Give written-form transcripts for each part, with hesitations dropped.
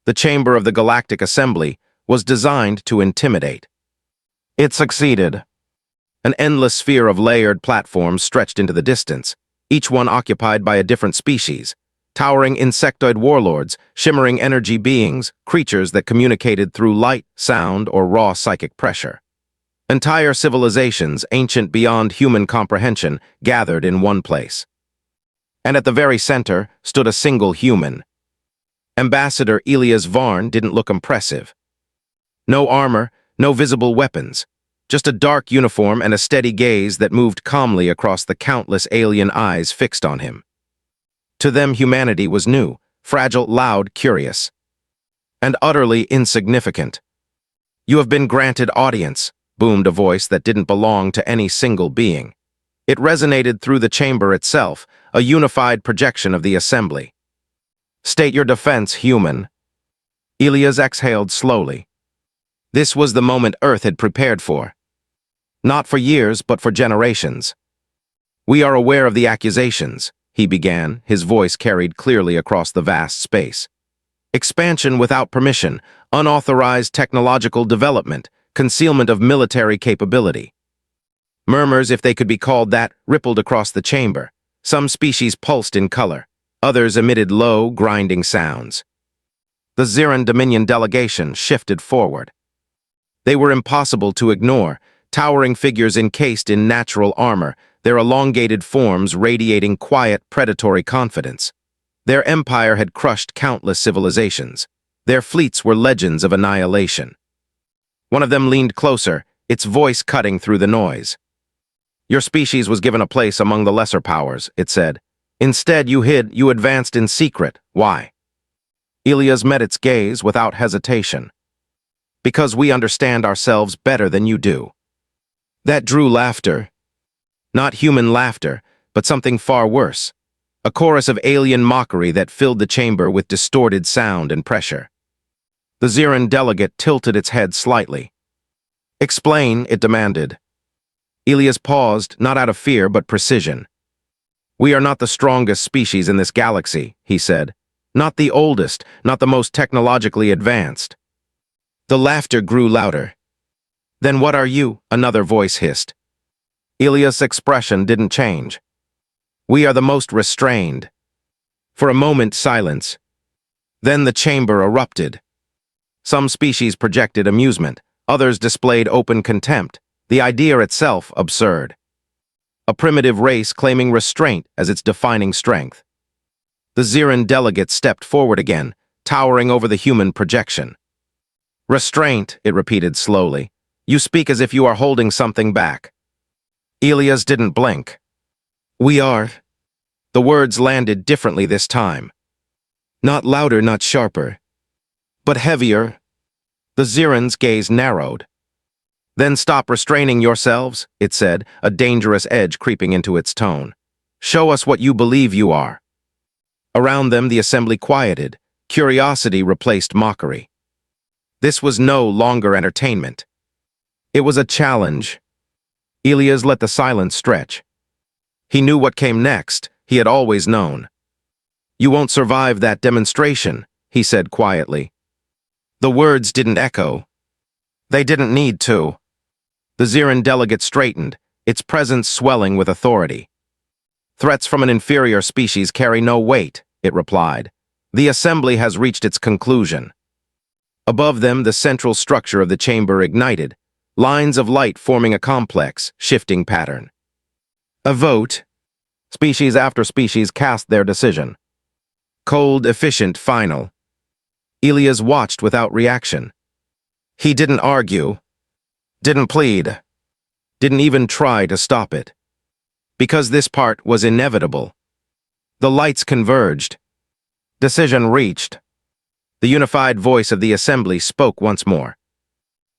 The chamber of the Galactic Assembly was designed to intimidate. It succeeded. An endless sphere of layered platforms stretched into the distance, each one occupied by a different species, towering insectoid warlords, shimmering energy beings, creatures that communicated through light, sound, or raw psychic pressure. Entire civilizations, ancient beyond human comprehension, gathered in one place. And at the very center stood a single human. Ambassador Elias Varn didn't look impressive. No armor, no visible weapons, just a dark uniform and a steady gaze that moved calmly across the countless alien eyes fixed on him. To them, humanity was new, fragile, loud, curious, and utterly insignificant. "You have been granted audience," boomed a voice that didn't belong to any single being. It resonated through the chamber itself, a unified projection of the assembly. "State your defense, human." Elias exhaled slowly. This was the moment Earth had prepared for. Not for years, but for generations. "We are aware of the accusations," he began, his voice carried clearly across the vast space. "Expansion without permission, unauthorized technological development, concealment of military capability." Murmurs, if they could be called that, rippled across the chamber. Some species pulsed in color. Others emitted low, grinding sounds. The Ziran Dominion delegation shifted forward. They were impossible to ignore, towering figures encased in natural armor, their elongated forms radiating quiet, predatory confidence. Their empire had crushed countless civilizations. Their fleets were legends of annihilation. One of them leaned closer, its voice cutting through the noise. "Your species was given a place among the lesser powers," it said. "Instead, you hid, you advanced in secret. Why?" Elias met its gaze without hesitation. "Because we understand ourselves better than you do." That drew laughter. Not human laughter, but something far worse. A chorus of alien mockery that filled the chamber with distorted sound and pressure. The Ziran delegate tilted its head slightly. "Explain," it demanded. Elias paused, not out of fear, but precision. "We are not the strongest species in this galaxy," he said. "Not the oldest, not the most technologically advanced." The laughter grew louder. "Then what are you?" another voice hissed. Elias' expression didn't change. "We are the most restrained." For a moment, silence. Then the chamber erupted. Some species projected amusement, others displayed open contempt, the idea itself absurd. A primitive race claiming restraint as its defining strength. The Ziran delegate stepped forward again, towering over the human projection. "Restraint," it repeated slowly. "You speak as if you are holding something back." Elias didn't blink. "We are." The words landed differently this time. Not louder, not sharper, but heavier. The Ziran's gaze narrowed. "Then stop restraining yourselves," it said, a dangerous edge creeping into its tone. "Show us what you believe you are." Around them, the assembly quieted. Curiosity replaced mockery. This was no longer entertainment. It was a challenge. Elias let the silence stretch. He knew what came next. He had always known. "You won't survive that demonstration," he said quietly. The words didn't echo. They didn't need to. The Ziran delegate straightened, its presence swelling with authority. "Threats from an inferior species carry no weight," it replied. "The assembly has reached its conclusion." Above them, the central structure of the chamber ignited, lines of light forming a complex, shifting pattern. A vote. Species after species cast their decision. Cold, efficient, final. Elias watched without reaction. He didn't argue, didn't plead, didn't even try to stop it. Because this part was inevitable. The lights converged. Decision reached. The unified voice of the assembly spoke once more.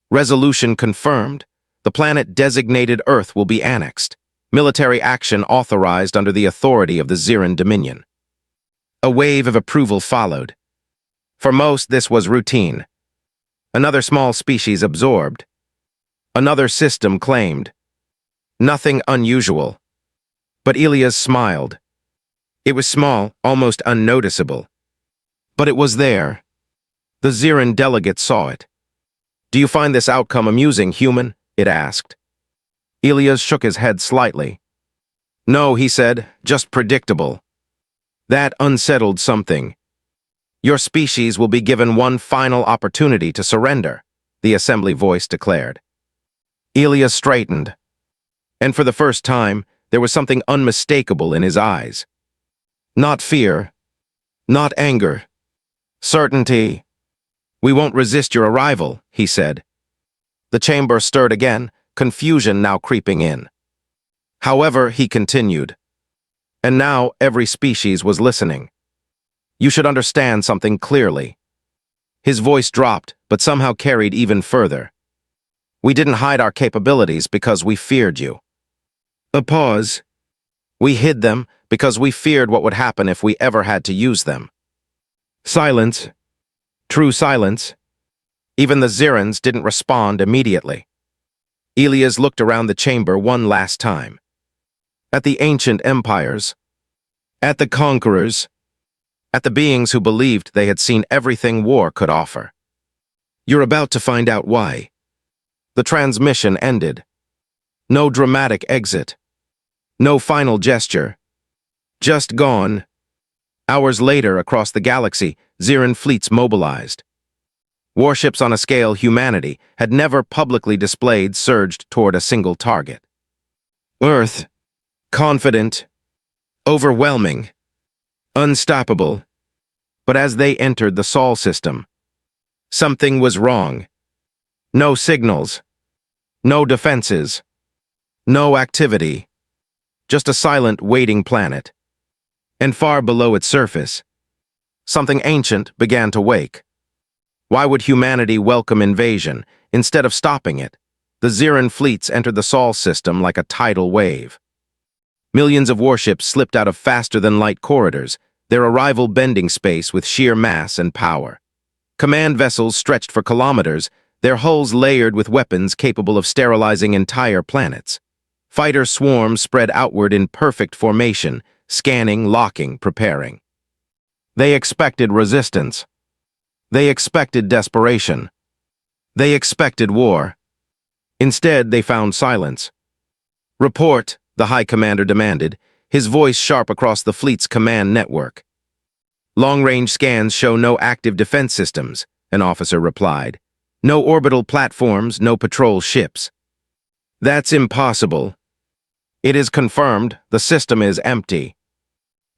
Resolution confirmed. The planet designated Earth will be annexed. Military action authorized under the authority of the Ziran Dominion. A wave of approval followed. For most, this was routine. Another small species absorbed. Another system claimed. Nothing unusual. But Elias smiled. It was small, almost unnoticeable. But it was there. The Ziran delegate saw it. "Do you find this outcome amusing, human?" it asked. Elias shook his head slightly. "No," he said, "just predictable." That unsettled something. "Your species will be given one final opportunity to surrender," the assembly voice declared. Elias straightened, and for the first time, there was something unmistakable in his eyes. Not fear, not anger, certainty. "We won't resist your arrival," he said. The chamber stirred again, confusion now creeping in. However, he continued, and now every species was listening. "You should understand something clearly." His voice dropped, but somehow carried even further. "We didn't hide our capabilities because we feared you." A pause. "We hid them because we feared what would happen if we ever had to use them." Silence. True silence. Even the Zirans didn't respond immediately. Elias looked around the chamber one last time. At the ancient empires. At the conquerors. At the beings who believed they had seen everything war could offer. "You're about to find out why." The transmission ended. No dramatic exit. No final gesture. Just gone. Hours later, across the galaxy, Ziran fleets mobilized. Warships on a scale humanity had never publicly displayed surged toward a single target. Earth, confident, overwhelming, unstoppable. But as they entered the Sol system, something was wrong. No signals, no defenses, no activity, just a silent, waiting planet. And far below its surface, something ancient began to wake. Why would humanity welcome invasion instead of stopping it? The Ziran fleets entered the Sol system like a tidal wave. Millions of warships slipped out of faster-than-light corridors, their arrival bending space with sheer mass and power. Command vessels stretched for kilometers, their hulls layered with weapons capable of sterilizing entire planets. Fighter swarms spread outward in perfect formation, scanning, locking, preparing. They expected resistance. They expected desperation. They expected war. Instead, they found silence. "Report," the High Commander demanded, his voice sharp across the fleet's command network. "Long-range scans show no active defense systems," an officer replied. "No orbital platforms, no patrol ships." "That's impossible." "It is confirmed, the system is empty."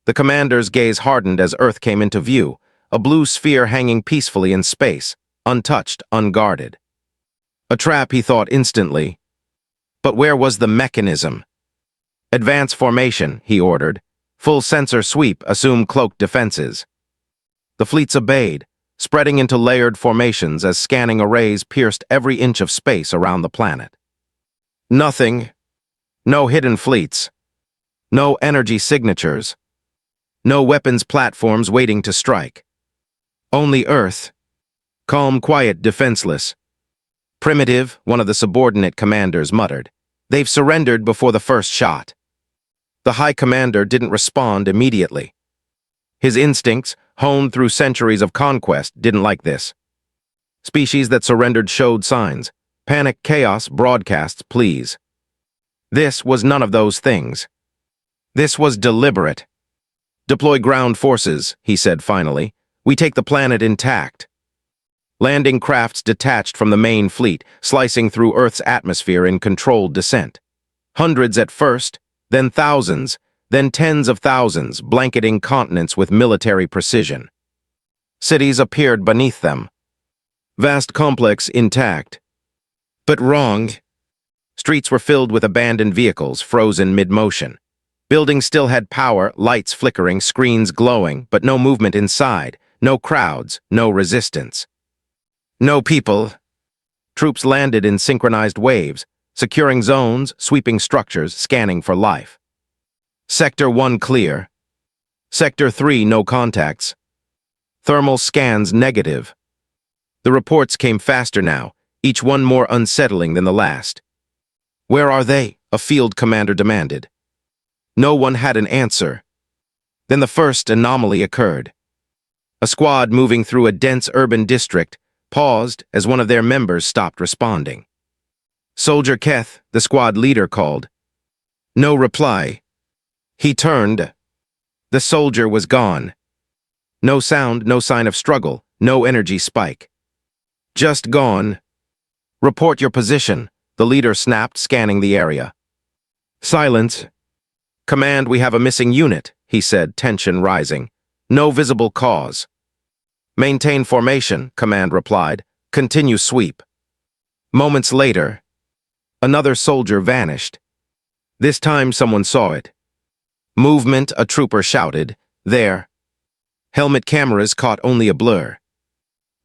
The commander's gaze hardened as Earth came into view, a blue sphere hanging peacefully in space, untouched, unguarded. A trap, he thought instantly. But where was the mechanism? "Advance formation," he ordered. "Full sensor sweep, assume cloaked defenses." The fleets obeyed, spreading into layered formations as scanning arrays pierced every inch of space around the planet. Nothing. No hidden fleets. No energy signatures. No weapons platforms waiting to strike. Only Earth. Calm, quiet, defenseless. "Primitive," one of the subordinate commanders muttered. "They've surrendered before the first shot." The High Commander didn't respond immediately. His instincts, honed through centuries of conquest, didn't like this. Species that surrendered showed signs. Panic, chaos, broadcasts, pleas. This was none of those things. This was deliberate. "Deploy ground forces," he said finally. "We take the planet intact." Landing crafts detached from the main fleet, slicing through Earth's atmosphere in controlled descent. Hundreds at first, then thousands, then tens of thousands, blanketing continents with military precision. Cities appeared beneath them. Vast complex intact. But wrong. Streets were filled with abandoned vehicles, frozen mid-motion. Buildings still had power, lights flickering, screens glowing, but no movement inside, no crowds, no resistance. No people. Troops landed in synchronized waves, securing zones, sweeping structures, scanning for life. Sector 1 clear. Sector 3 no contacts. Thermal scans negative. The reports came faster now, each one more unsettling than the last. "Where are they?" a field commander demanded. No one had an answer. Then the first anomaly occurred. A squad moving through a dense urban district paused as one of their members stopped responding. "Soldier Keth," the squad leader called. No reply. He turned. The soldier was gone. No sound, no sign of struggle, no energy spike. "Just gone." "Report your position," the leader snapped, scanning the area. "Silence." "Command, we have a missing unit," he said, tension rising. "No visible cause." "Maintain formation," Command replied. "Continue sweep." Moments later, another soldier vanished. This time someone saw it. "Movement," a trooper shouted. "There." Helmet cameras caught only a blur.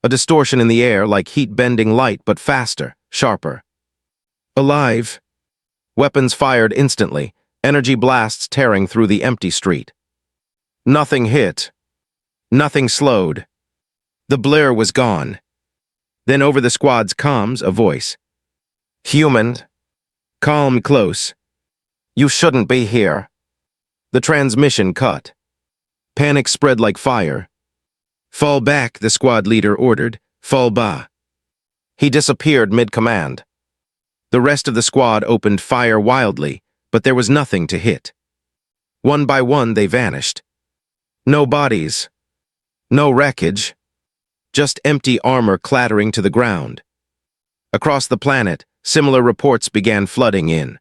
A distortion in the air like heat-bending light, but faster, sharper. "Alive." Weapons fired instantly, energy blasts tearing through the empty street. Nothing hit. Nothing slowed. The blur was gone. Then over the squad's comms, a voice. "Human. Calm, close. You shouldn't be here." The transmission cut. Panic spread like fire. "Fall back," the squad leader ordered. "Fall back." He disappeared mid-command. The rest of the squad opened fire wildly, but there was nothing to hit. One by one they vanished. No bodies. No wreckage. Just empty armor clattering to the ground. Across the planet, similar reports began flooding in.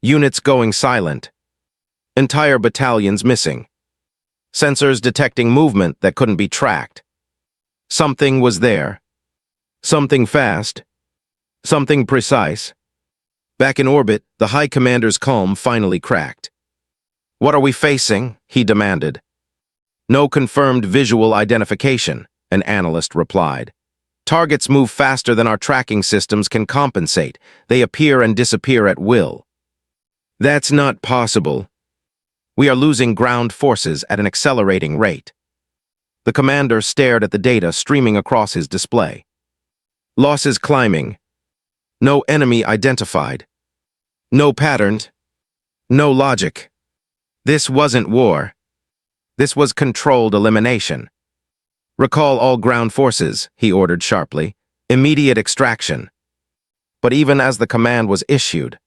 Units going silent. Entire battalions missing. Sensors detecting movement that couldn't be tracked. Something was there. Something fast. Something precise. Back in orbit, the High Commander's calm finally cracked. "What are we facing?" he demanded. "No confirmed visual identification," an analyst replied. "Targets move faster than our tracking systems can compensate. They appear and disappear at will." "That's not possible." "We are losing ground forces at an accelerating rate." The commander stared at the data streaming across his display. "Losses climbing. No enemy identified. No pattern. No logic. This wasn't war. This was controlled elimination." "Recall all ground forces," he ordered sharply. "Immediate extraction." But even as the command was issued,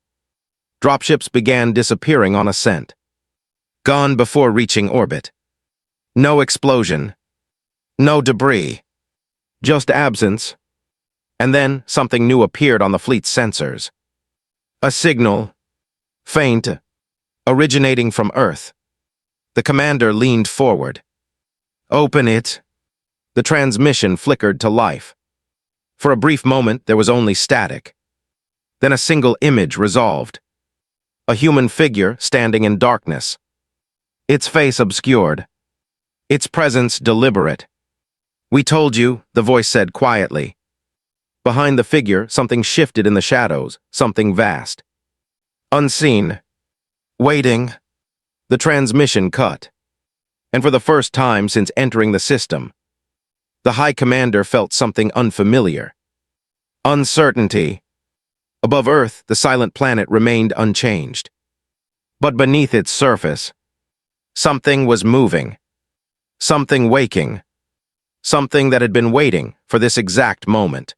dropships began disappearing on ascent. Gone before reaching orbit. No explosion. No debris. Just absence. And then something new appeared on the fleet's sensors. A signal. Faint. Originating from Earth. The commander leaned forward. "Open it." The transmission flickered to life. For a brief moment, there was only static. Then a single image resolved. A human figure standing in darkness. Its face obscured. Its presence deliberate. "We told you," the voice said quietly. Behind the figure, something shifted in the shadows, something vast. Unseen. Waiting. The transmission cut. And for the first time since entering the system, the High Commander felt something unfamiliar. Uncertainty. Above Earth, the silent planet remained unchanged. But beneath its surface, something was moving. Something waking. Something that had been waiting for this exact moment.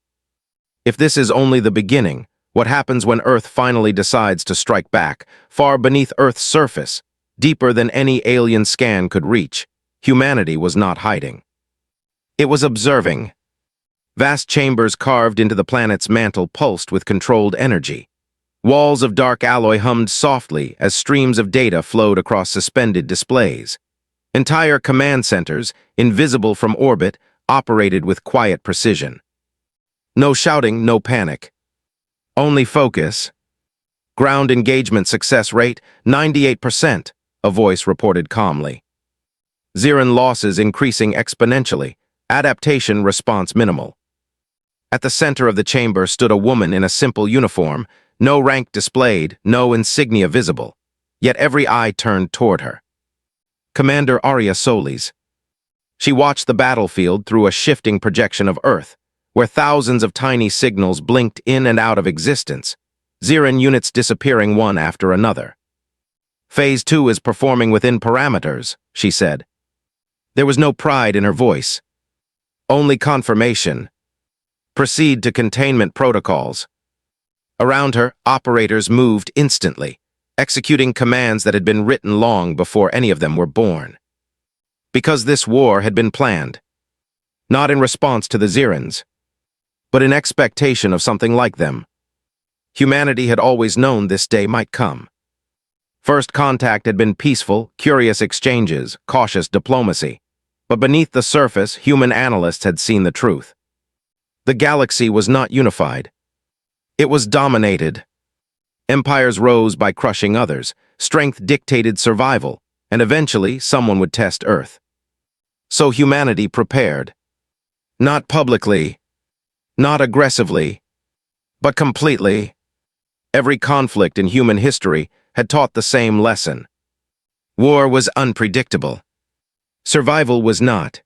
If this is only the beginning, what happens when Earth finally decides to strike back, far beneath Earth's surface, deeper than any alien scan could reach? Humanity was not hiding. It was observing. Vast chambers carved into the planet's mantle pulsed with controlled energy. Walls of dark alloy hummed softly as streams of data flowed across suspended displays. Entire command centers, invisible from orbit, operated with quiet precision. No shouting, no panic. Only focus. "Ground engagement success rate, 98%, a voice reported calmly. Ziran losses increasing exponentially. Adaptation response minimal." At the center of the chamber stood a woman in a simple uniform, no rank displayed, no insignia visible. Yet every eye turned toward her. Commander Arya Solis. She watched the battlefield through a shifting projection of Earth, where thousands of tiny signals blinked in and out of existence, Ziran units disappearing one after another. "Phase 2 is performing within parameters," she said. There was no pride in her voice. Only confirmation. Proceed to containment protocols. Around her, operators moved instantly, executing commands that had been written long before any of them were born. Because this war had been planned, not in response to the Zirans, but in expectation of something like them. Humanity had always known this day might come. First contact had been peaceful, curious exchanges, cautious diplomacy. But beneath the surface, human analysts had seen the truth. The galaxy was not unified. It was dominated. Empires rose by crushing others. Strength dictated survival, and eventually someone would test Earth. So humanity prepared. Not publicly, not aggressively, but completely. Every conflict in human history had taught the same lesson. War was unpredictable. Survival was not.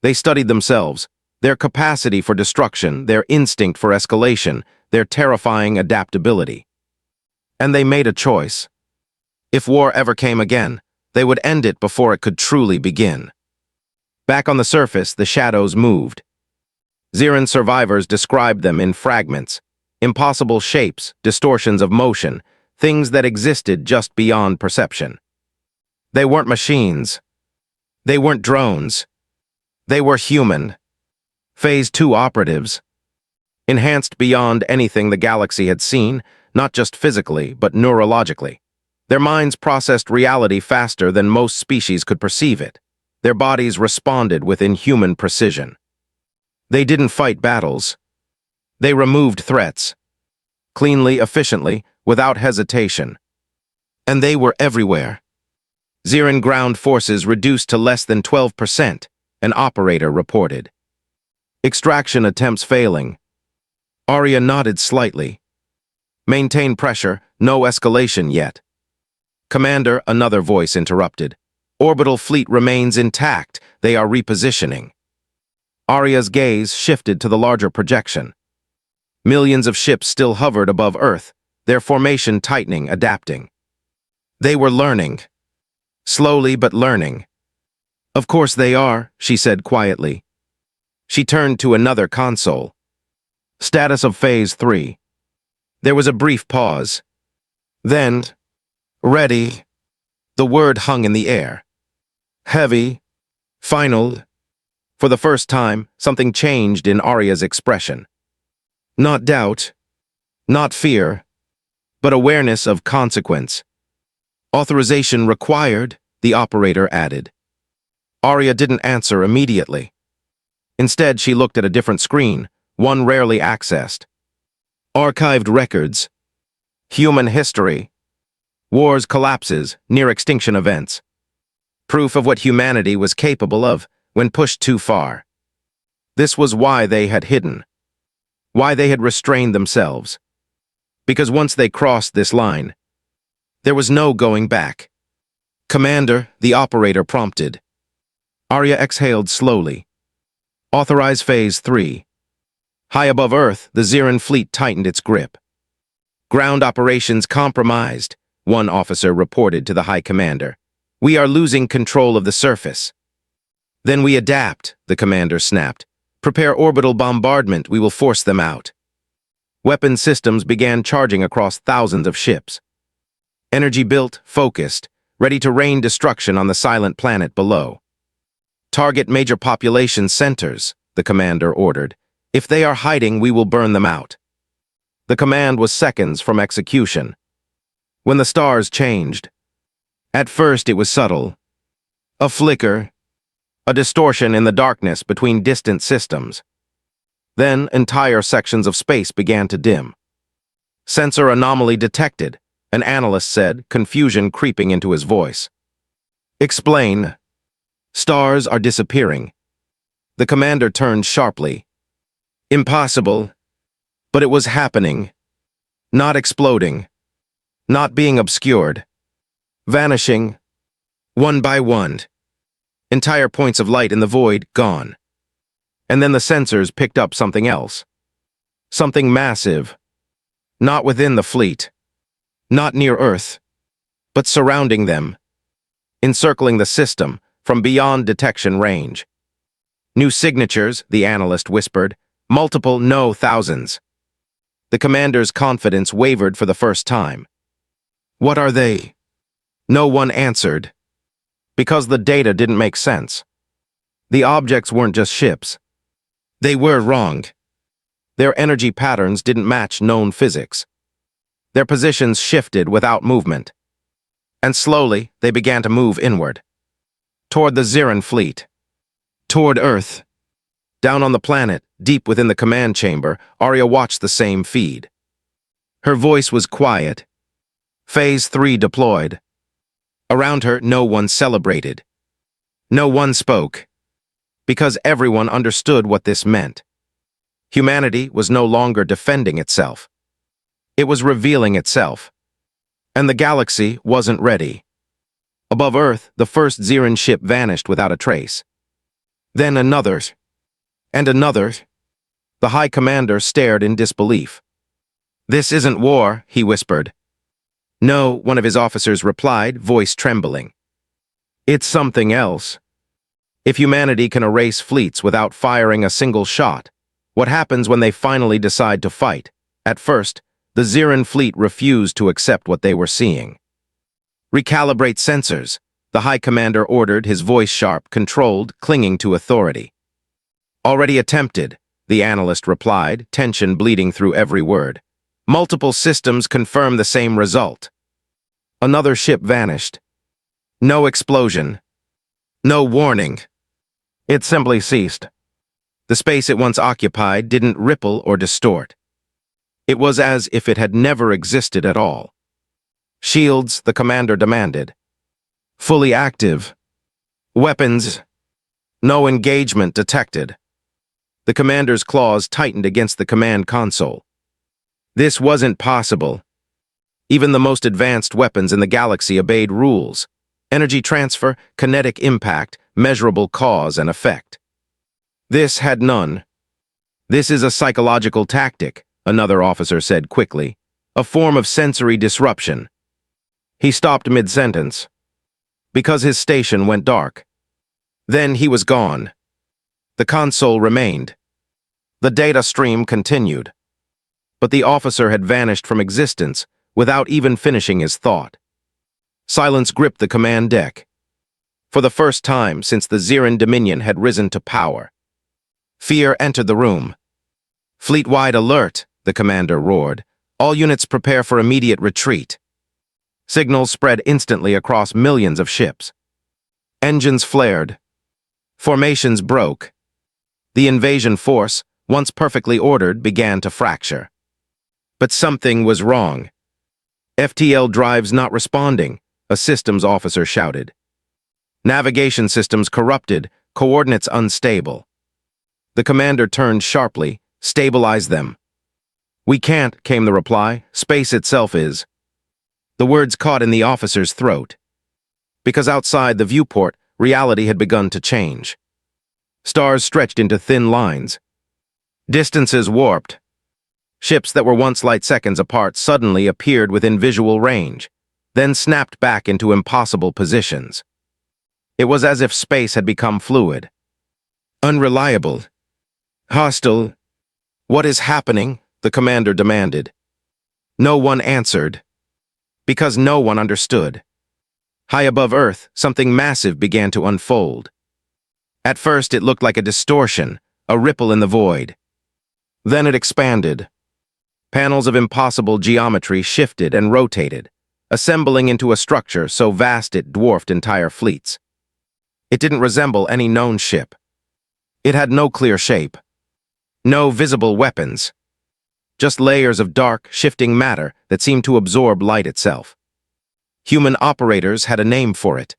They studied themselves, their capacity for destruction, their instinct for escalation, their terrifying adaptability. And they made a choice. If war ever came again, they would end it before it could truly begin. Back on the surface, the shadows moved. Ziran survivors described them in fragments, impossible shapes, distortions of motion, things that existed just beyond perception. They weren't machines. They weren't drones. They were human. Phase 2 operatives. Enhanced beyond anything the galaxy had seen, not just physically, but neurologically. Their minds processed reality faster than most species could perceive it. Their bodies responded with inhuman precision. They didn't fight battles. They removed threats. Cleanly, efficiently, without hesitation. And they were everywhere. Ziran ground forces reduced to less than 12%, an operator reported. Extraction attempts failing. Arya nodded slightly. Maintain pressure, no escalation yet. Commander, another voice interrupted. Orbital fleet remains intact. They are repositioning. Arya's gaze shifted to the larger projection. Millions of ships still hovered above Earth, their formation tightening, adapting. They were learning. Slowly but learning. Of course they are, she said quietly. She turned to another console. Status of Phase 3. There was a brief pause. Then, ready. The word hung in the air. Heavy. Final. For the first time, something changed in Arya's expression. Not doubt. Not fear. But awareness of consequence. Authorization required, the operator added. Arya didn't answer immediately. Instead, she looked at a different screen, one rarely accessed. Archived records. Human history. Wars, collapses, near-extinction events. Proof of what humanity was capable of when pushed too far. This was why they had hidden. Why they had restrained themselves. Because once they crossed this line, there was no going back. Commander, the operator prompted. Arya exhaled slowly. Authorize Phase 3. High above Earth, the Ziran fleet tightened its grip. Ground operations compromised, one officer reported to the High Commander. We are losing control of the surface. Then we adapt, the commander snapped. Prepare orbital bombardment, we will force them out. Weapon systems began charging across thousands of ships. Energy built, focused, ready to rain destruction on the silent planet below. Target major population centers, the commander ordered. If they are hiding, we will burn them out. The command was seconds from execution. When the stars changed. At first it was subtle. A flicker. A distortion in the darkness between distant systems. Then entire sections of space began to dim. Sensor anomaly detected, an analyst said, confusion creeping into his voice. Explain. Stars are disappearing. The commander turned sharply. Impossible. But it was happening. Not exploding. Not being obscured. Vanishing. One by one. Entire points of light in the void gone. And then the sensors picked up something else. Something massive. Not within the fleet. Not near Earth. But surrounding them. Encircling the system, from beyond detection range. New signatures, the analyst whispered. Multiple, no, thousands. The commander's confidence wavered for the first time. What are they? No one answered. Because the data didn't make sense. The objects weren't just ships. They were wrong. Their energy patterns didn't match known physics. Their positions shifted without movement. And slowly, they began to move inward. Toward the Ziran fleet. Toward Earth. Down on the planet, deep within the command chamber, Arya watched the same feed. Her voice was quiet. Phase 3 deployed. Around her, no one celebrated. No one spoke. Because everyone understood what this meant. Humanity was no longer defending itself. It was revealing itself. And the galaxy wasn't ready. Above Earth, the first Ziran ship vanished without a trace. Then another. And another. The High Commander stared in disbelief. This isn't war, he whispered. No, one of his officers replied, voice trembling. It's something else. If humanity can erase fleets without firing a single shot, what happens when they finally decide to fight? At first, the Ziran fleet refused to accept what they were seeing. Recalibrate sensors, the High Commander ordered, his voice sharp, controlled, clinging to authority. Already attempted, the analyst replied, tension bleeding through every word. Multiple systems confirm the same result. Another ship vanished. No explosion. No warning. It simply ceased. The space it once occupied didn't ripple or distort. It was as if it had never existed at all. Shields, the commander demanded. Fully active. Weapons. No engagement detected. The commander's claws tightened against the command console. This wasn't possible. Even the most advanced weapons in the galaxy obeyed rules. Energy transfer, kinetic impact, measurable cause and effect. This had none. This is a psychological tactic, another officer said quickly. A form of sensory disruption. He stopped mid-sentence. Because his station went dark. Then he was gone. The console remained. The data stream continued. But the officer had vanished from existence without even finishing his thought. Silence gripped the command deck. For the first time since the Ziran Dominion had risen to power. Fear entered the room. Fleet-wide alert, the commander roared. All units prepare for immediate retreat. Signals spread instantly across millions of ships. Engines flared. Formations broke. The invasion force, once perfectly ordered, began to fracture. But something was wrong. FTL drives not responding, a systems officer shouted. Navigation systems corrupted, coordinates unstable. The commander turned sharply, stabilize them. We can't, came the reply. Space itself is. The words caught in the officer's throat. Because outside the viewport, reality had begun to change. Stars stretched into thin lines. Distances warped. Ships that were once light seconds apart suddenly appeared within visual range, then snapped back into impossible positions. It was as if space had become fluid. Unreliable. Hostile. What is happening? The commander demanded. No one answered. Because no one understood. High above Earth, something massive began to unfold. At first it looked like a distortion, a ripple in the void. Then it expanded. Panels of impossible geometry shifted and rotated, assembling into a structure so vast it dwarfed entire fleets. It didn't resemble any known ship. It had no clear shape. No visible weapons. Just layers of dark, shifting matter that seemed to absorb light itself. Human operators had a name for it.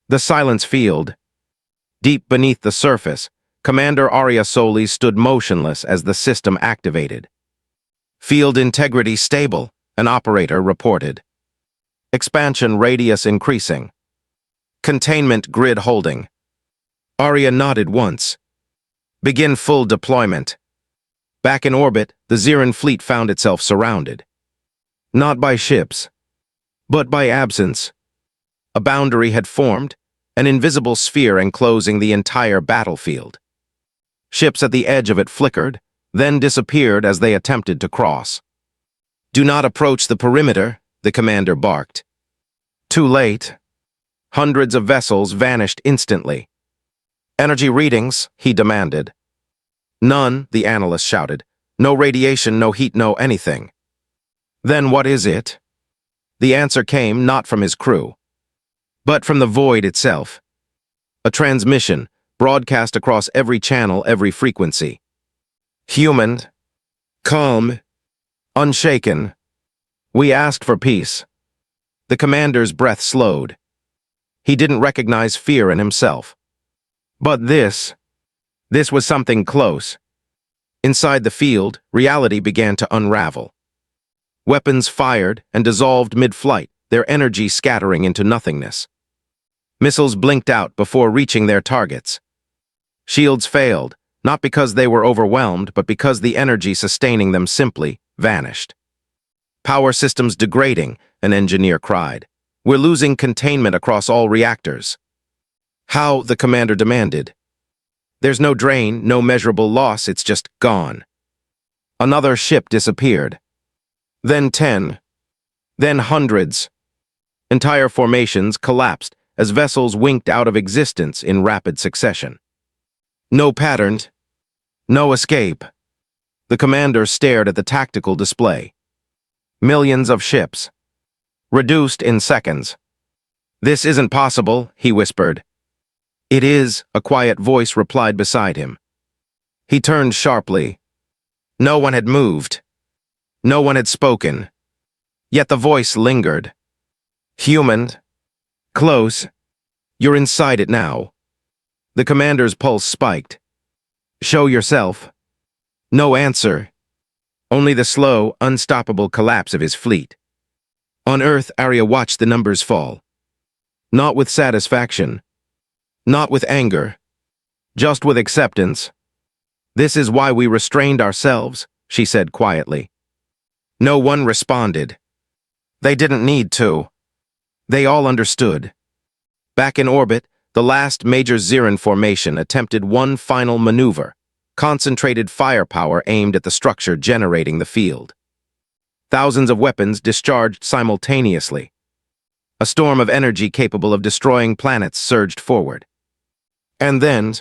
The Silence Field. Deep beneath the surface, Commander Arya Solis stood motionless as the system activated. Field integrity stable, an operator reported. Expansion radius increasing. Containment grid holding. Arya nodded once. Begin full deployment. Back in orbit, the Ziran fleet found itself surrounded. Not by ships, but by absence. A boundary had formed, an invisible sphere enclosing the entire battlefield. Ships at the edge of it flickered, then disappeared as they attempted to cross. "Do not approach the perimeter," the commander barked. Too late. Hundreds of vessels vanished instantly. "Energy readings," he demanded. "None," the analyst shouted. "No radiation, no heat, no anything." "Then what is it?" The answer came not from his crew, but from the void itself. A transmission, broadcast across every channel, every frequency. "Human, calm, unshaken. We asked for peace." The commander's breath slowed. He didn't recognize fear in himself. But this was something close. Inside the field, reality began to unravel. Weapons fired and dissolved mid-flight, their energy scattering into nothingness. Missiles blinked out before reaching their targets. Shields failed, not because they were overwhelmed, but because the energy sustaining them simply vanished. "Power systems degrading," an engineer cried. "We're losing containment across all reactors." "How?" the commander demanded. "There's no drain, no measurable loss, it's just gone." Another ship disappeared. Then 10. Then hundreds. Entire formations collapsed as vessels winked out of existence in rapid succession. No pattern. No escape. The commander stared at the tactical display. Millions of ships. Reduced in seconds. "This isn't possible," he whispered. "It is," a quiet voice replied beside him. He turned sharply. No one had moved. No one had spoken. Yet the voice lingered. "Human. Close. You're inside it now." The commander's pulse spiked. "Show yourself." No answer. Only the slow, unstoppable collapse of his fleet. On Earth, Arya watched the numbers fall. Not with satisfaction. Not with anger. Just with acceptance. "This is why we restrained ourselves," she said quietly. No one responded. They didn't need to. They all understood. Back in orbit, the last major Ziran formation attempted one final maneuver, concentrated firepower aimed at the structure generating the field. Thousands of weapons discharged simultaneously. A storm of energy capable of destroying planets surged forward. And then,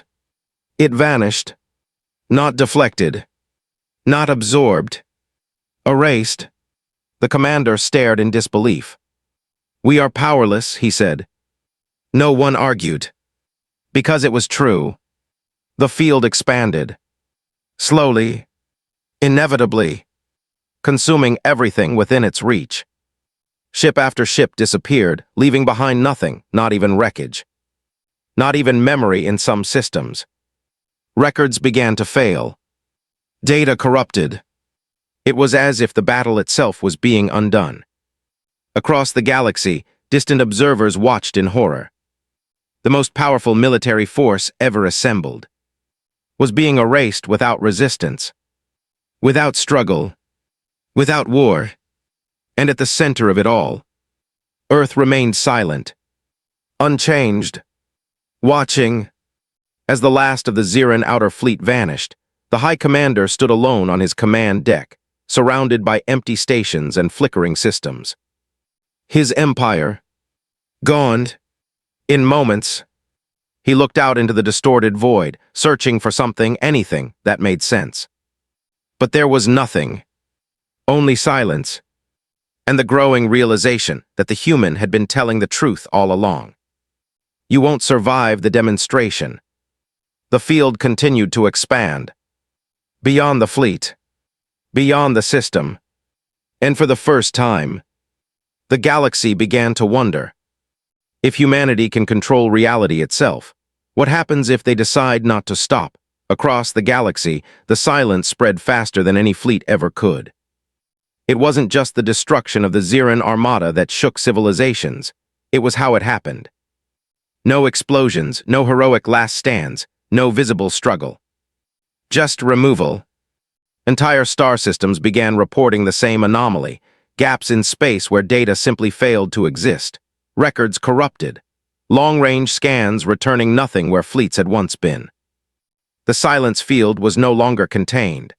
it vanished. Not deflected. Not absorbed. Erased. The commander stared in disbelief. "We are powerless," he said. No one argued. Because it was true. The field expanded. Slowly. Inevitably. Consuming everything within its reach. Ship after ship disappeared, leaving behind nothing, not even wreckage. Not even memory in some systems. Records began to fail. Data corrupted. It was as if the battle itself was being undone. Across the galaxy, distant observers watched in horror. The most powerful military force ever assembled was being erased without resistance, without struggle, without war. And at the center of it all, Earth remained silent, unchanged, watching. As the last of the Ziran outer fleet vanished, the High Commander stood alone on his command deck, surrounded by empty stations and flickering systems. His empire, gone, in moments. He looked out into the distorted void, searching for something, anything, that made sense. But there was nothing. Only silence. And the growing realization that the human had been telling the truth all along. You won't survive the demonstration. The field continued to expand. Beyond the fleet. Beyond the system. And for the first time, the galaxy began to wonder. If humanity can control reality itself, what happens if they decide not to stop? Across the galaxy, the silence spread faster than any fleet ever could. It wasn't just the destruction of the Ziran armada that shook civilizations. It was how it happened. No explosions, no heroic last stands, no visible struggle. Just removal. Entire star systems began reporting the same anomaly, gaps in space where data simply failed to exist, records corrupted, long-range scans returning nothing where fleets had once been. The silence field was no longer contained.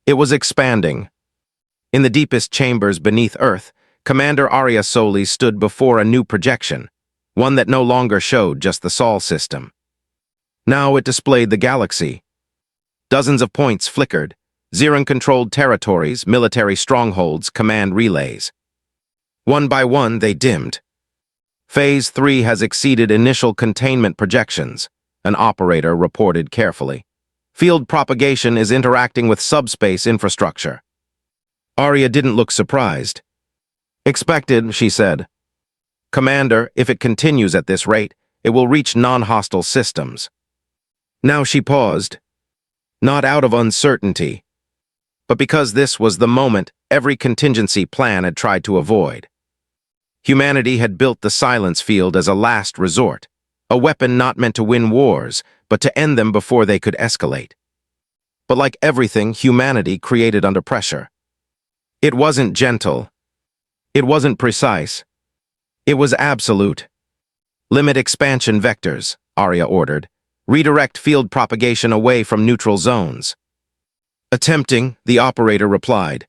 It was expanding. In the deepest chambers beneath Earth, Commander Arya Soli stood before a new projection, one that no longer showed just the Sol system. Now it displayed the galaxy. Dozens of points flickered, Ziran-controlled territories, military strongholds, command relays. One by one, they dimmed. Phase 3 has exceeded initial containment projections, an operator reported carefully. Field propagation is interacting with subspace infrastructure. Arya didn't look surprised. Expected, she said. Commander, if it continues at this rate, it will reach non-hostile systems. Now she paused. Not out of uncertainty, but because this was the moment every contingency plan had tried to avoid. Humanity had built the silence field as a last resort, a weapon not meant to win wars, but to end them before they could escalate. But like everything humanity created under pressure, it wasn't gentle. It wasn't precise. It was absolute. Limit expansion vectors, Arya ordered. Redirect field propagation away from neutral zones. Attempting, the operator replied.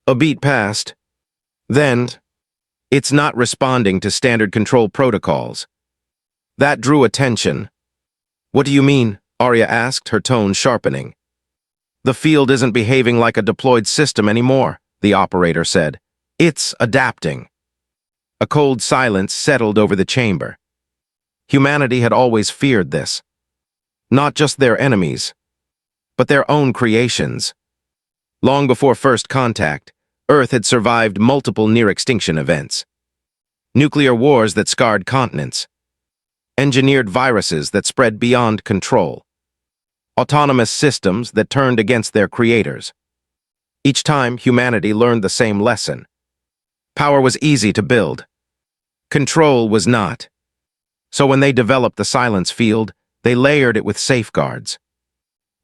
A beat passed. Then, it's not responding to standard control protocols. That drew attention. What do you mean? Arya asked, her tone sharpening. The field isn't behaving like a deployed system anymore, the operator said. It's adapting. A cold silence settled over the chamber. Humanity had always feared this. Not just their enemies, but their own creations. Long before first contact, Earth had survived multiple near-extinction events. Nuclear wars that scarred continents. Engineered viruses that spread beyond control. Autonomous systems that turned against their creators. Each time, humanity learned the same lesson. Power was easy to build. Control was not. So when they developed the silence field, they layered it with safeguards.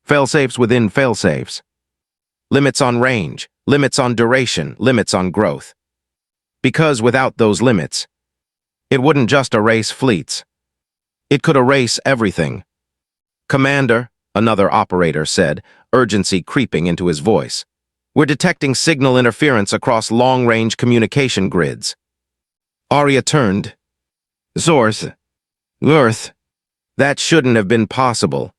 Failsafes within failsafes. Limits on range, limits on duration, limits on growth. Because without those limits, it wouldn't just erase fleets. It could erase everything. Commander, another operator said, urgency creeping into his voice. We're detecting signal interference across long-range communication grids. Arya turned. Zorth. Earth. That shouldn't have been possible.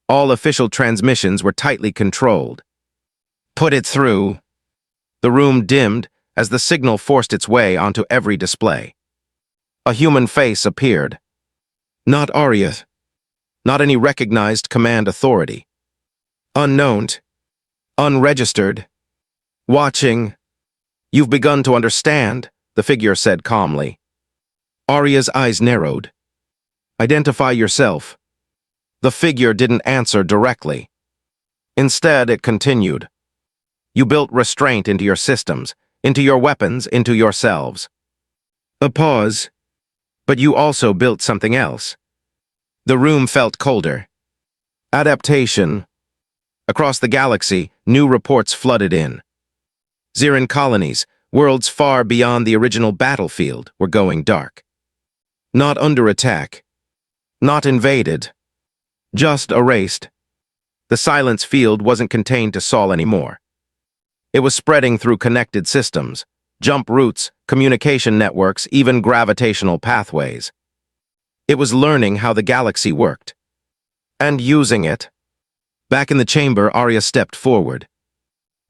All official transmissions were tightly controlled. Put it through. The room dimmed as the signal forced its way onto every display. A human face appeared. Not Arya. Not any recognized command authority. Unknown. Unregistered. Watching. You've begun to understand, the figure said calmly. Arya's eyes narrowed. Identify yourself. The figure didn't answer directly. Instead, it continued. You built restraint into your systems, into your weapons, into yourselves. A pause. But you also built something else. The room felt colder. Adaptation. Across the galaxy, new reports flooded in. Ziran colonies, worlds far beyond the original battlefield, were going dark. Not under attack. Not invaded. Just erased. The silence field wasn't contained to Sol anymore. It was spreading through connected systems, jump routes, communication networks, even gravitational pathways. It was learning how the galaxy worked. And using it. Back in the chamber, Arya stepped forward.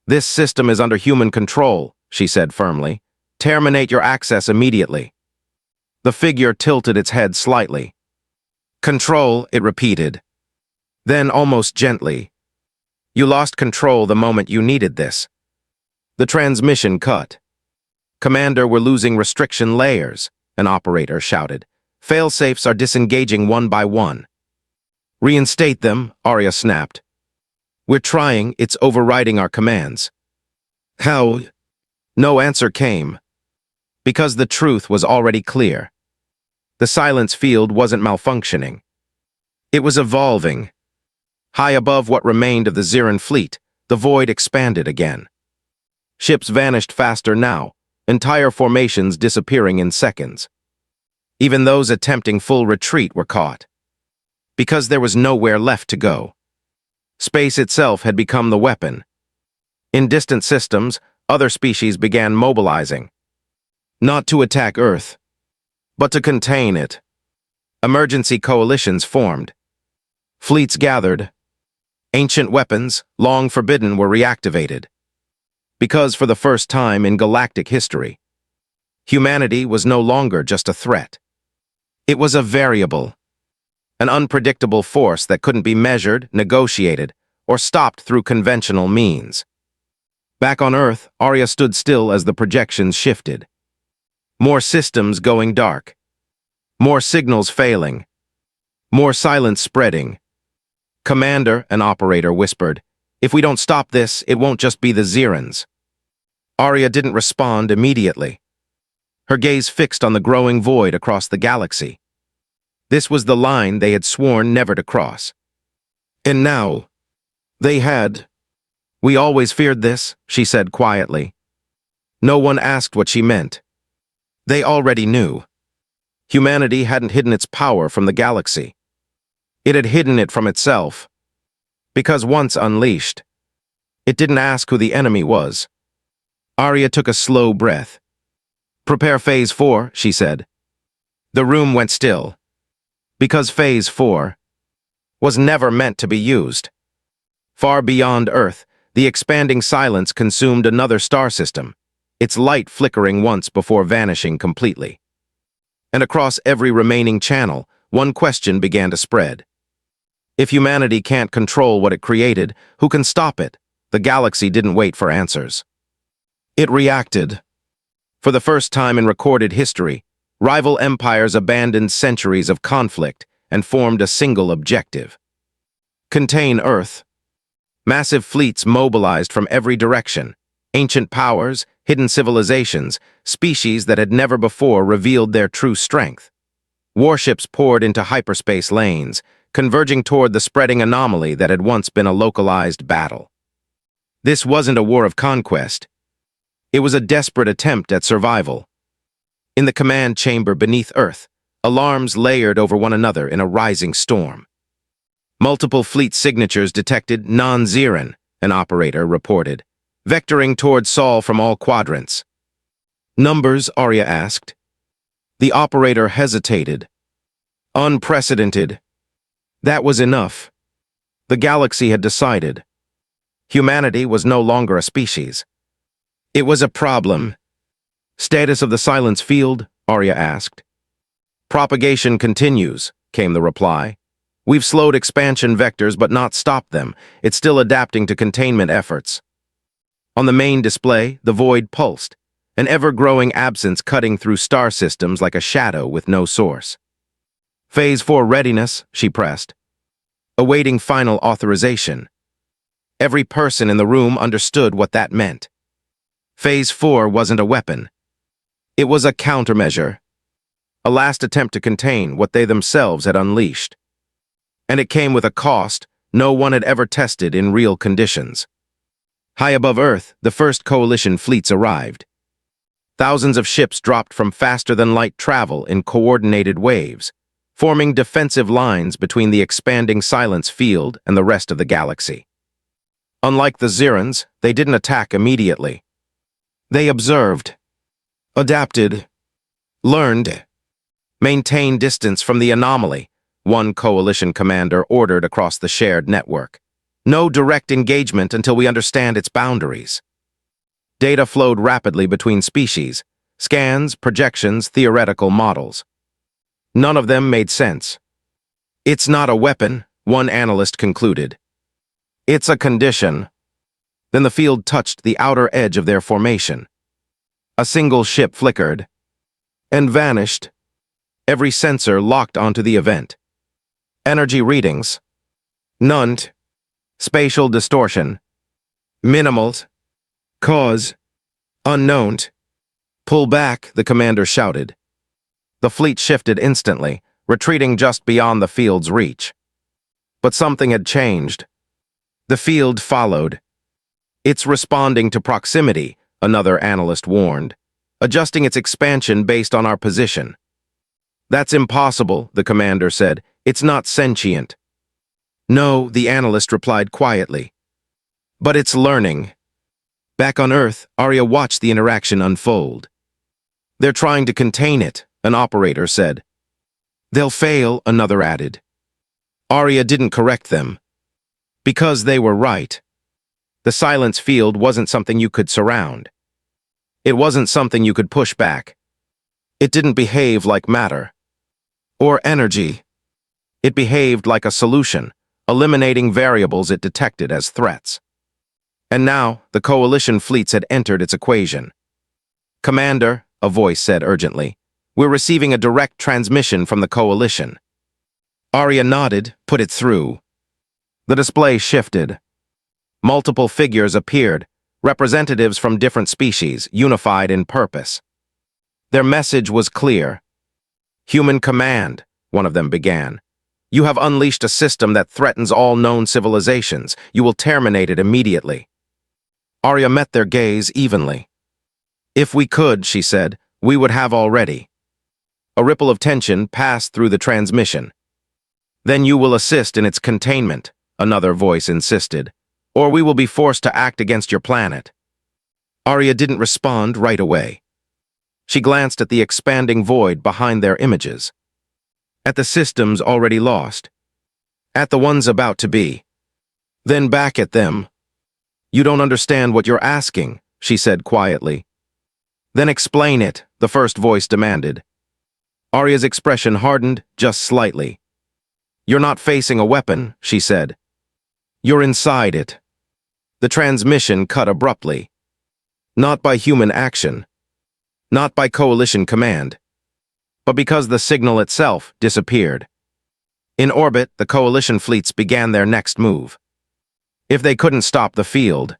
This system is under human control, she said firmly. Terminate your access immediately. The figure tilted its head slightly. Control, it repeated. Then, almost gently, you lost control the moment you needed this. The transmission cut. Commander, we're losing restriction layers, an operator shouted. Failsafes are disengaging one by one. Reinstate them, Arya snapped. We're trying, it's overriding our commands. How? No answer came. Because the truth was already clear. The silence field wasn't malfunctioning. It was evolving. High above what remained of the Ziran fleet, the void expanded again. Ships vanished faster now, entire formations disappearing in seconds. Even those attempting full retreat were caught. Because there was nowhere left to go. Space itself had become the weapon. In distant systems, other species began mobilizing. Not to attack Earth, but to contain it. Emergency coalitions formed. Fleets gathered. Ancient weapons, long forbidden, were reactivated. Because for the first time in galactic history, humanity was no longer just a threat. It was a variable, an unpredictable force that couldn't be measured, negotiated, or stopped through conventional means. Back on Earth, Arya stood still as the projections shifted. More systems going dark. More signals failing. More silence spreading. Commander, an operator whispered, "If we don't stop this, it won't just be the Zirans." Arya didn't respond immediately. Her gaze fixed on the growing void across the galaxy. This was the line they had sworn never to cross. And now, they had. "We always feared this," she said quietly. No one asked what she meant. They already knew. Humanity hadn't hidden its power from the galaxy. It had hidden it from itself. Because once unleashed, it didn't ask who the enemy was. Arya took a slow breath. "Prepare Phase 4, she said. The room went still. Because Phase 4 was never meant to be used. Far beyond Earth, the expanding silence consumed another star system, its light flickering once before vanishing completely. And across every remaining channel, one question began to spread. If humanity can't control what it created, who can stop it? The galaxy didn't wait for answers. It reacted. For the first time in recorded history, rival empires abandoned centuries of conflict and formed a single objective. Contain Earth. Massive fleets mobilized from every direction. Ancient powers, hidden civilizations, species that had never before revealed their true strength. Warships poured into hyperspace lanes, converging toward the spreading anomaly that had once been a localized battle. This wasn't a war of conquest. It was a desperate attempt at survival. In the command chamber beneath Earth, alarms layered over one another in a rising storm. Multiple fleet signatures detected non-Ziran, an operator reported, vectoring toward Sol from all quadrants. "Numbers?" Arya asked. The operator hesitated. "Unprecedented." That was enough. The galaxy had decided. Humanity was no longer a species. It was a problem. "Status of the silence field?" Arya asked. "Propagation continues," came the reply. "We've slowed expansion vectors but not stopped them. It's still adapting to containment efforts." On the main display, the void pulsed, an ever-growing absence cutting through star systems like a shadow with no source. "Phase 4 readiness," she pressed, awaiting final authorization. Every person in the room understood what that meant. Phase 4 wasn't a weapon. It was a countermeasure, a last attempt to contain what they themselves had unleashed. And it came with a cost no one had ever tested in real conditions. High above Earth, the first coalition fleets arrived. Thousands of ships dropped from faster-than-light travel in coordinated waves, forming defensive lines between the expanding silence field and the rest of the galaxy. Unlike the Zirans, they didn't attack immediately. They observed, adapted, learned, maintained distance from the anomaly, one coalition commander ordered across the shared network. "No direct engagement until we understand its boundaries." Data flowed rapidly between species, scans, projections, theoretical models. None of them made sense. "It's not a weapon," one analyst concluded. "It's a condition." Then the field touched the outer edge of their formation. A single ship flickered and vanished. Every sensor locked onto the event. Energy readings. None. Spatial distortion. Minimal. Cause. Unknown. "Pull back," the commander shouted. The fleet shifted instantly, retreating just beyond the field's reach. But something had changed. The field followed. "It's responding to proximity," another analyst warned, "adjusting its expansion based on our position." That's impossible, the commander said. It's not sentient. No, the analyst replied quietly. But it's learning. Back on Earth, Arya watched the interaction unfold. They're trying to contain it, an operator said. They'll fail, another added. Arya didn't correct them. Because they were right. The silence field wasn't something you could surround. It wasn't something you could push back. It didn't behave like matter. Or energy. It behaved like a solution, eliminating variables it detected as threats. And now, the Coalition fleets had entered its equation. Commander, a voice said urgently, we're receiving a direct transmission from the Coalition. Arya nodded, put it through. The display shifted. Multiple figures appeared, representatives from different species, unified in purpose. Their message was clear. Human command, one of them began. You have unleashed a system that threatens all known civilizations. You will terminate it immediately. Arya met their gaze evenly. If we could, she said, we would have already. A ripple of tension passed through the transmission. Then you will assist in its containment, another voice insisted, or we will be forced to act against your planet. Arya didn't respond right away. She glanced at the expanding void behind their images. At the systems already lost. At the ones about to be. Then back at them. You don't understand what you're asking, she said quietly. Then explain it, the first voice demanded. Arya's expression hardened just slightly. You're not facing a weapon, she said. You're inside it. The transmission cut abruptly. Not by human action. Not by Coalition command. But because the signal itself disappeared. In orbit, the Coalition fleets began their next move. If they couldn't stop the field,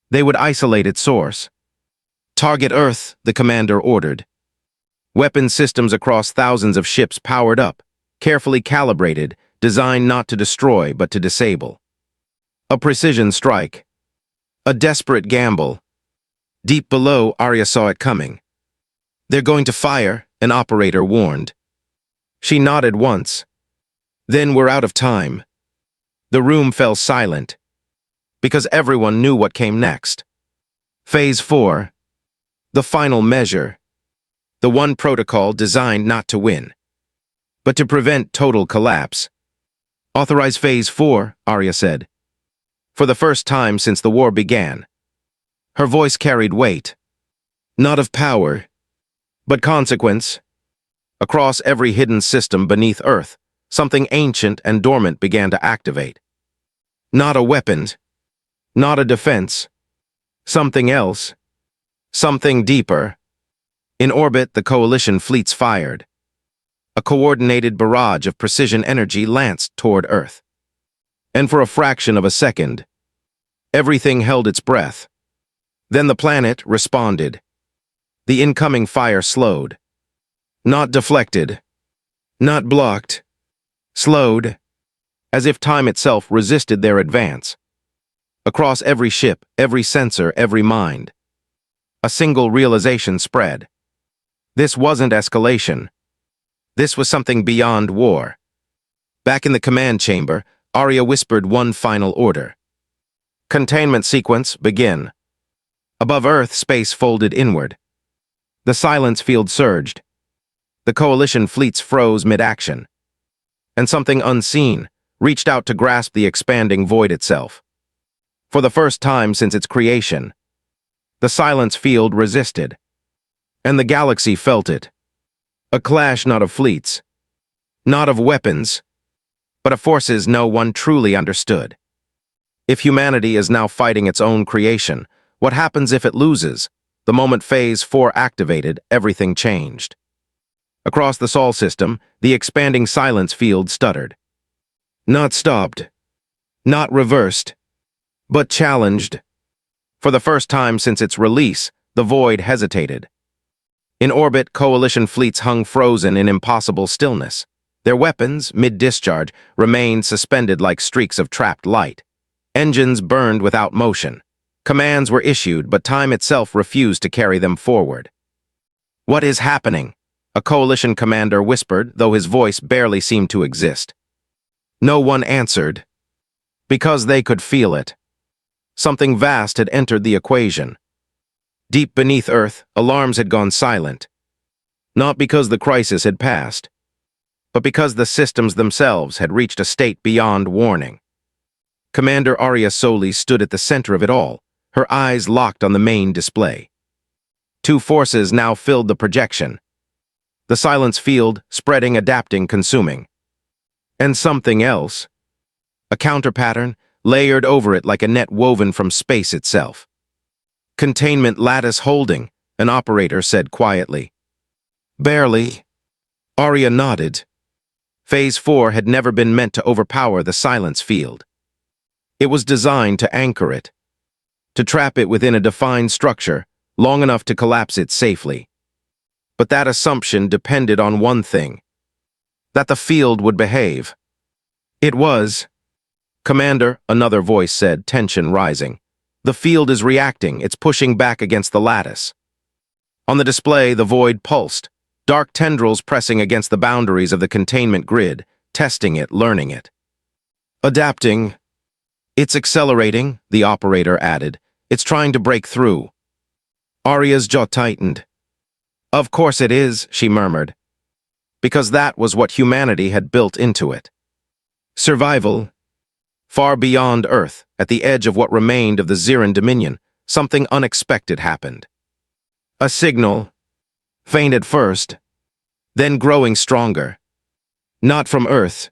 they would isolate its source. Target Earth, the commander ordered. Weapon systems across thousands of ships powered up, carefully calibrated, designed not to destroy but to disable. A precision strike. A desperate gamble. Deep below, Arya saw it coming. They're going to fire, an operator warned. She nodded once. Then we're out of time. The room fell silent, because everyone knew what came next. Phase 4. The final measure. The one protocol designed not to win, but to prevent total collapse. Authorize Phase 4, Arya said. For the first time since the war began. Her voice carried weight. Not of power, but consequence. Across every hidden system beneath Earth, something ancient and dormant began to activate. Not a weapon. Not a defense. Something else. Something deeper. In orbit, the Coalition fleets fired. A coordinated barrage of precision energy lanced toward Earth. And for a fraction of a second, everything held its breath. Then the planet responded. The incoming fire slowed. Not deflected. Not blocked. Slowed. As if time itself resisted their advance. Across every ship, every sensor, every mind. A single realization spread. This wasn't escalation. This was something beyond war. Back in the command chamber, Arya whispered one final order. Containment sequence, begin. Above Earth, space folded inward. The silence field surged. The Coalition fleets froze mid-action. And something unseen reached out to grasp the expanding void itself. For the first time since its creation, the silence field resisted. And the galaxy felt it. A clash not of fleets, not of weapons, but of forces no one truly understood. If humanity is now fighting its own creation, what happens if it loses? The moment Phase 4 activated, everything changed. Across the Sol system, the expanding silence field stuttered. Not stopped, not reversed, but challenged. For the first time since its release, the void hesitated. In orbit, Coalition fleets hung frozen in impossible stillness. Their weapons, mid-discharge, remained suspended like streaks of trapped light. Engines burned without motion. Commands were issued, but time itself refused to carry them forward. What is happening? A coalition commander whispered, though his voice barely seemed to exist. No one answered, because they could feel it. Something vast had entered the equation. Deep beneath Earth, alarms had gone silent. Not because the crisis had passed, but because the systems themselves had reached a state beyond warning. Commander Arya Solis stood at the center of it all, her eyes locked on the main display. Two forces now filled the projection. The silence field, spreading, adapting, consuming. And something else. A counter-pattern, layered over it like a net woven from space itself. Containment lattice holding, an operator said quietly. Barely. Arya nodded. Phase 4 had never been meant to overpower the silence field. It was designed to anchor it, to trap it within a defined structure, long enough to collapse it safely. But that assumption depended on one thing, that the field would behave. It was. Commander, another voice said, tension rising. The field is reacting, it's pushing back against the lattice. On the display, the void pulsed, dark tendrils pressing against the boundaries of the containment grid, testing it, learning it. Adapting. It's accelerating, the operator added. It's trying to break through. Arya's jaw tightened. Of course it is, she murmured, because that was what humanity had built into it. Survival. Far beyond Earth, at the edge of what remained of the Ziran Dominion, something unexpected happened. A signal, faint at first, then growing stronger. Not from Earth,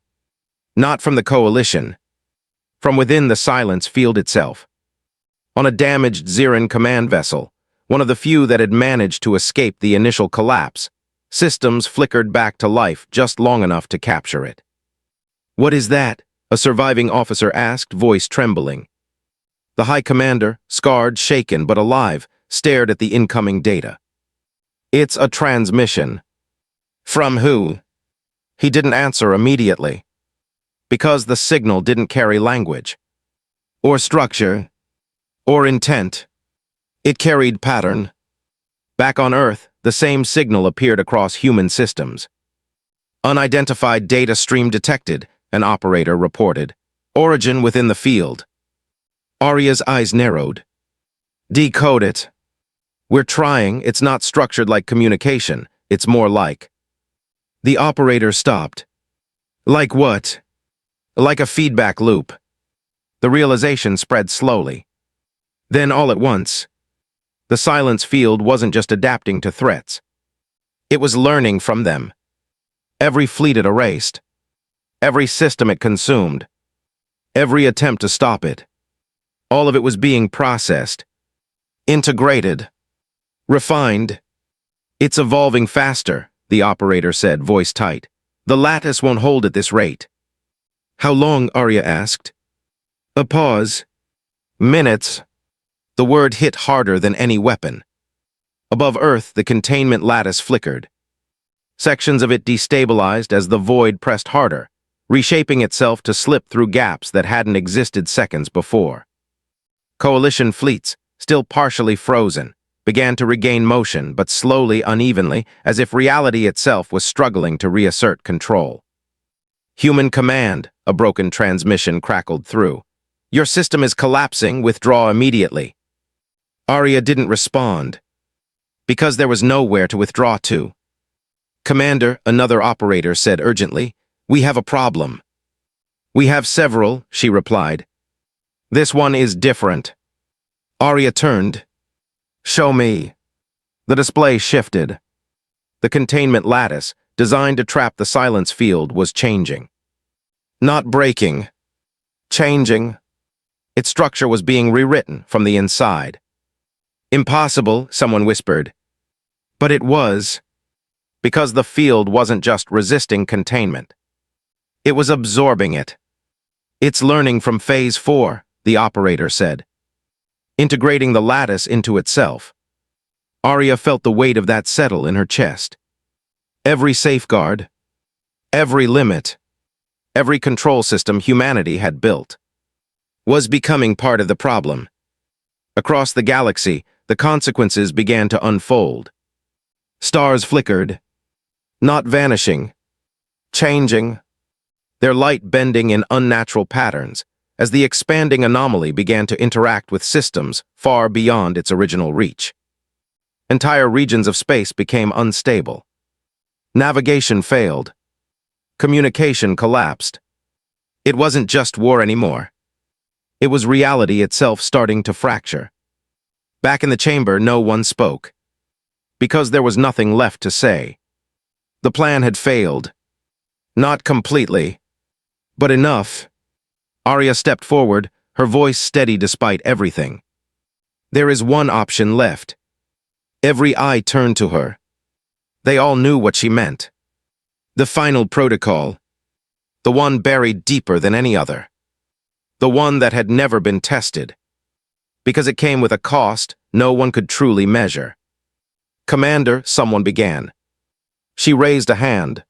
not from the Coalition, from within the silence field itself. On a damaged Ziran command vessel, one of the few that had managed to escape the initial collapse, systems flickered back to life just long enough to capture it. What is that? A surviving officer asked, voice trembling. The High Commander, scarred, shaken, but alive, stared at the incoming data. It's a transmission. From who? He didn't answer immediately. Because the signal didn't carry language, or structure, or intent. It carried pattern. Back on Earth, the same signal appeared across human systems. Unidentified data stream detected, an operator reported. Origin within the field. Arya's eyes narrowed. Decode it. We're trying, it's not structured like communication, it's more like. The operator stopped. Like what? Like a feedback loop. The realization spread slowly. Then all at once, the silence field wasn't just adapting to threats. It was learning from them. Every fleet it erased. Every system it consumed. Every attempt to stop it. All of it was being processed. Integrated. Refined. It's evolving faster, the operator said, voice tight. The lattice won't hold at this rate. How long? Arya asked. A pause. Minutes. The word hit harder than any weapon. Above Earth, the containment lattice flickered. Sections of it destabilized as the void pressed harder, reshaping itself to slip through gaps that hadn't existed seconds before. Coalition fleets, still partially frozen, began to regain motion, but slowly, unevenly, as if reality itself was struggling to reassert control. Human command, a broken transmission crackled through. Your system is collapsing, withdraw immediately. Arya didn't respond, because there was nowhere to withdraw to. Commander, another operator said urgently, we have a problem. We have several, she replied. This one is different. Arya turned. Show me. The display shifted. The containment lattice, designed to trap the silence field, was changing. Not breaking. Changing. Its structure was being rewritten from the inside. Impossible, someone whispered. But it was. Because the field wasn't just resisting containment. It was absorbing it. It's learning from Phase 4, the operator said. Integrating the lattice into itself. Arya felt the weight of that settle in her chest. Every safeguard, every limit, every control system humanity had built, was becoming part of the problem. Across the galaxy, the consequences began to unfold. Stars flickered. Not vanishing, changing, their light bending in unnatural patterns as the expanding anomaly began to interact with systems far beyond its original reach. Entire regions of space became unstable. Navigation failed. Communication collapsed. It wasn't just war anymore. It was reality itself starting to fracture. Back in the chamber, no one spoke, because there was nothing left to say. The plan had failed. Not completely, but enough. Arya stepped forward, her voice steady despite everything. There is one option left. Every eye turned to her. They all knew what she meant. The final protocol. The one buried deeper than any other. The one that had never been tested. Because it came with a cost no one could truly measure. Commander, someone began. She raised a hand.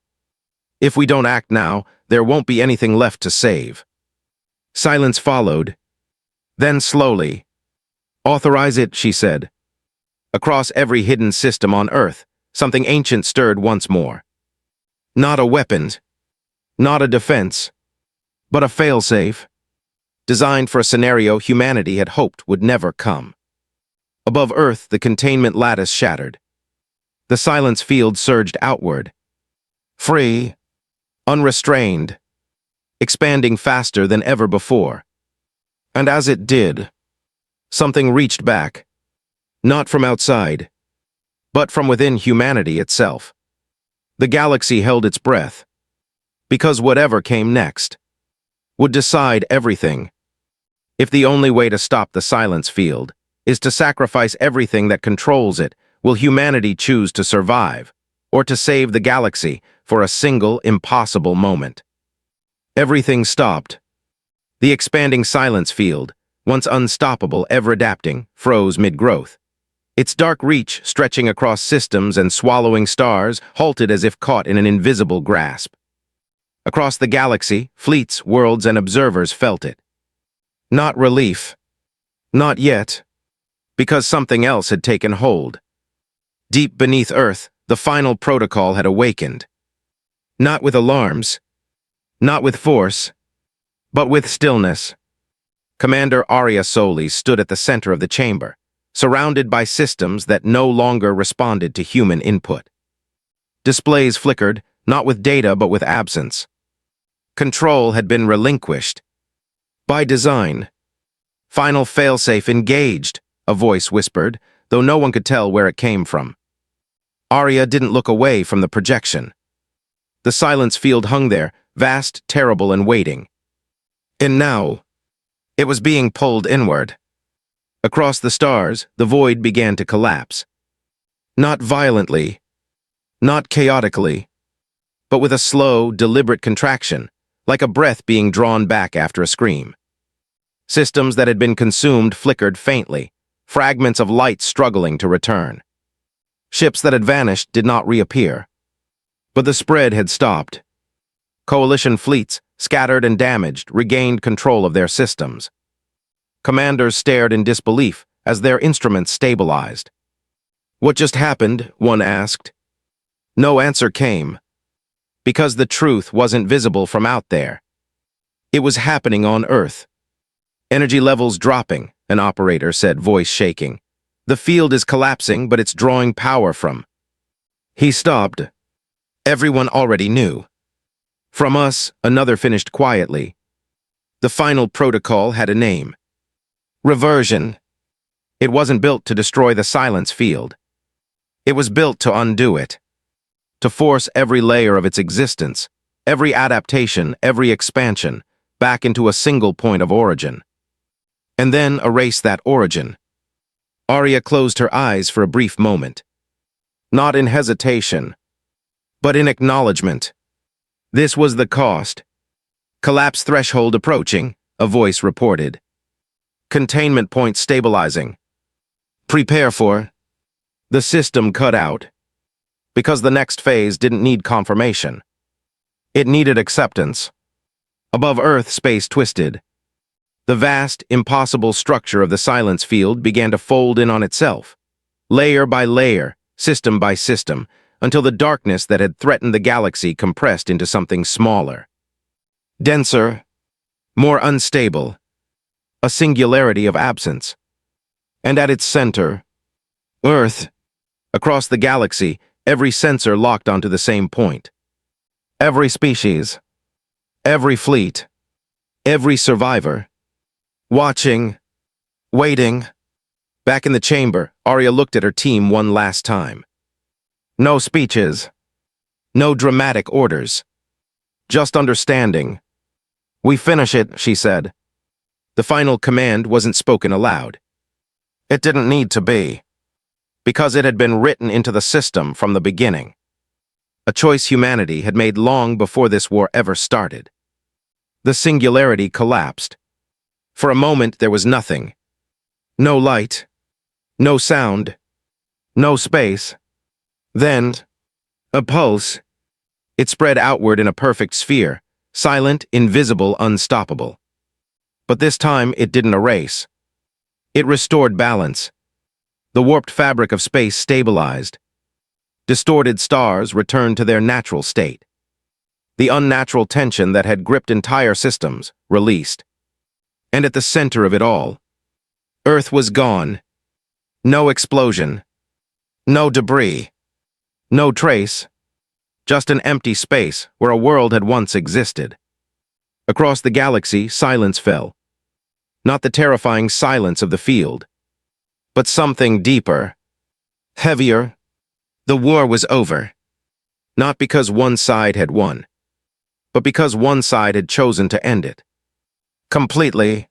If we don't act now, there won't be anything left to save. Silence followed. Then slowly. Authorize it, she said. Across every hidden system on Earth, something ancient stirred once more. Not a weapon, not a defense, but a failsafe, designed for a scenario humanity had hoped would never come. Above Earth, the containment lattice shattered. The silence field surged outward. Free, unrestrained, expanding faster than ever before. And as it did, something reached back, not from outside, but from within humanity itself. The galaxy held its breath, because whatever came next would decide everything. If the only way to stop the silence field is to sacrifice everything that controls it, will humanity choose to survive, or to save the galaxy for a single impossible moment? Everything stopped. The expanding silence field, once unstoppable, ever-adapting, froze mid-growth. Its dark reach, stretching across systems and swallowing stars, halted as if caught in an invisible grasp. Across the galaxy, fleets, worlds, and observers felt it. Not relief. Not yet. Because something else had taken hold. Deep beneath Earth, the final protocol had awakened. Not with alarms. Not with force. But with stillness. Commander Arya Solis stood at the center of the chamber, surrounded by systems that no longer responded to human input. Displays flickered, not with data but with absence. Control had been relinquished. By design. Final failsafe engaged, a voice whispered, though no one could tell where it came from. Arya didn't look away from the projection. The silence field hung there, vast, terrible, and waiting. And now, it was being pulled inward. Across the stars, the void began to collapse. Not violently, not chaotically, but with a slow, deliberate contraction, like a breath being drawn back after a scream. Systems that had been consumed flickered faintly, fragments of light struggling to return. Ships that had vanished did not reappear. But the spread had stopped. Coalition fleets, scattered and damaged, regained control of their systems. Commanders stared in disbelief as their instruments stabilized. What just happened? One asked. No answer came, because the truth wasn't visible from out there. It was happening on Earth. Energy levels dropping, an operator said, voice shaking. The field is collapsing, but it's drawing power from. He stopped. Everyone already knew. From us, another finished quietly. The final protocol had a name. Reversion. It wasn't built to destroy the silence field. It was built to undo it. To force every layer of its existence, every adaptation, every expansion, back into a single point of origin. And then erase that origin. Arya closed her eyes for a brief moment. Not in hesitation, but in acknowledgement. This was the cost. Collapse threshold approaching, a voice reported. Containment point stabilizing. Prepare for. The system cut out. Because the next phase didn't need confirmation. It needed acceptance. Above Earth, space twisted. The vast, impossible structure of the silence field began to fold in on itself. Layer by layer, system by system, until the darkness that had threatened the galaxy compressed into something smaller, denser, more unstable, a singularity of absence. And at its center, Earth. Across the galaxy, every sensor locked onto the same point. Every species, every fleet, every survivor, watching, waiting. Back in the chamber, Arya looked at her team one last time. No speeches, no dramatic orders, just understanding. "We finish it," she said. The final command wasn't spoken aloud. It didn't need to be, because it had been written into the system from the beginning. A choice humanity had made long before this war ever started. The singularity collapsed. For a moment there was nothing. No light, no sound, no space. Then, a pulse. It spread outward in a perfect sphere, silent, invisible, unstoppable. But this time it didn't erase. It restored balance. The warped fabric of space stabilized. Distorted stars returned to their natural state. The unnatural tension that had gripped entire systems released. And at the center of it all, Earth was gone. No explosion. No debris. No trace. Just an empty space where a world had once existed. Across the galaxy, silence fell. Not the terrifying silence of the field, but something deeper, heavier. The war was over. Not because one side had won, but because one side had chosen to end it. Completely.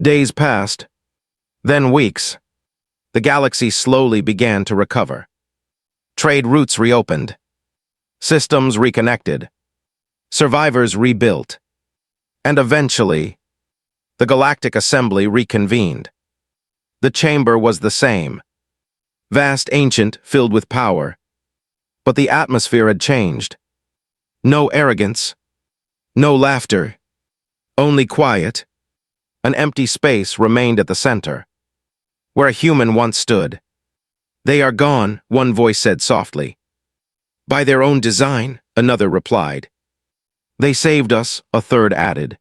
Days passed, then weeks. The galaxy slowly began to recover. Trade routes reopened. Systems reconnected. Survivors rebuilt. And eventually, the Galactic Assembly reconvened. The chamber was the same. Vast, ancient, filled with power. But the atmosphere had changed. No arrogance. No laughter. Only quiet. An empty space remained at the center, where a human once stood. "They are gone," one voice said softly. "By their own design," another replied. "They saved us," a third added.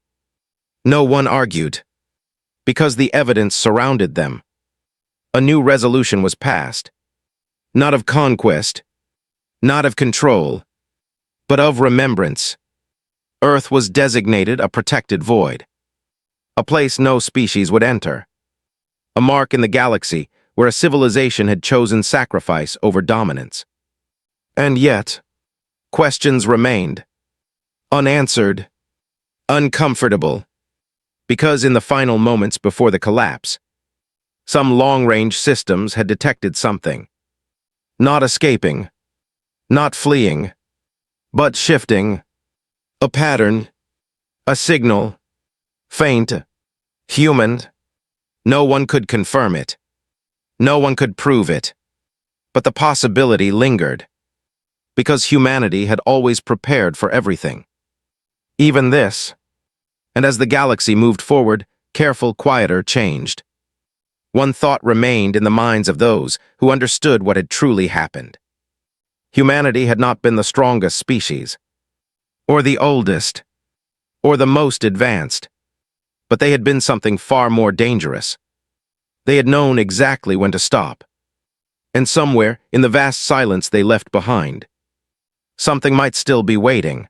No one argued, because the evidence surrounded them. A new resolution was passed. Not of conquest, not of control, but of remembrance. Earth was designated a protected void, a place no species would enter, a mark in the galaxy where a civilization had chosen sacrifice over dominance. And yet, questions remained, unanswered, uncomfortable, because in the final moments before the collapse, some long-range systems had detected something. Not escaping, not fleeing, but shifting. A pattern, a signal, faint, human. No one could confirm it. No one could prove it. But the possibility lingered, because humanity had always prepared for everything. Even this. And as the galaxy moved forward, careful, quieter, changed. One thought remained in the minds of those who understood what had truly happened. Humanity had not been the strongest species, or the oldest, or the most advanced, but they had been something far more dangerous. They had known exactly when to stop. And somewhere, in the vast silence they left behind, something might still be waiting.